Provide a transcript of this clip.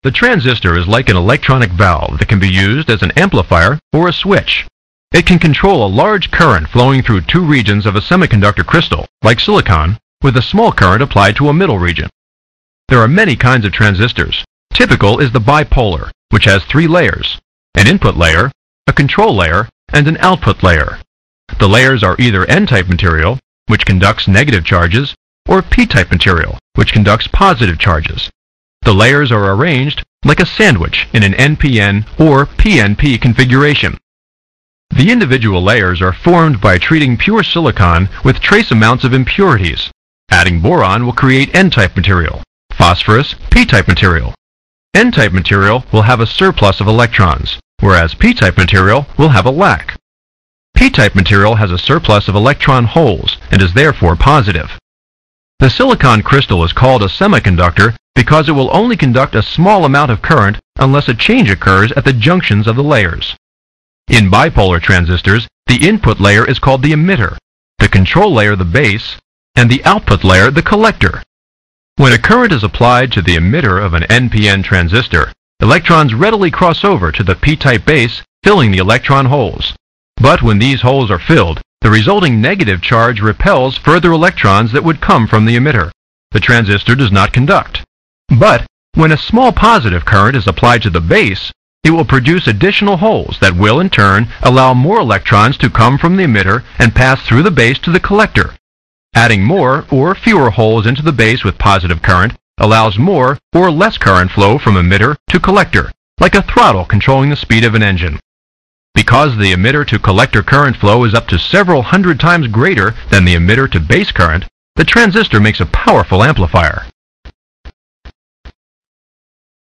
The transistor is like an electronic valve that can be used as an amplifier or a switch. It can control a large current flowing through two regions of a semiconductor crystal, like silicon, with a small current applied to a middle region. There are many kinds of transistors. Typical is the bipolar, which has three layers: an input layer, a control layer, and an output layer. The layers are either N-type material, which conducts negative charges, or P-type material, which conducts positive charges. The layers are arranged like a sandwich in an NPN or PNP configuration. The individual layers are formed by treating pure silicon with trace amounts of impurities. Adding boron will create N-type material, phosphorus, P-type material. N-type material will have a surplus of electrons, whereas P-type material will have a lack. P-type material has a surplus of electron holes and is therefore positive. The silicon crystal is called a semiconductor because it will only conduct a small amount of current unless a change occurs at the junctions of the layers. In bipolar transistors, the input layer is called the emitter, the control layer the base, and the output layer the collector. When a current is applied to the emitter of an NPN transistor, electrons readily cross over to the P-type base, filling the electron holes. But when these holes are filled, the resulting negative charge repels further electrons that would come from the emitter. The transistor does not conduct. But when a small positive current is applied to the base, it will produce additional holes that will, in turn, allow more electrons to come from the emitter and pass through the base to the collector. Adding more or fewer holes into the base with positive current allows more or less current flow from emitter to collector, like a throttle controlling the speed of an engine. Because the emitter to collector current flow is up to several hundred times greater than the emitter to base current, the transistor makes a powerful amplifier.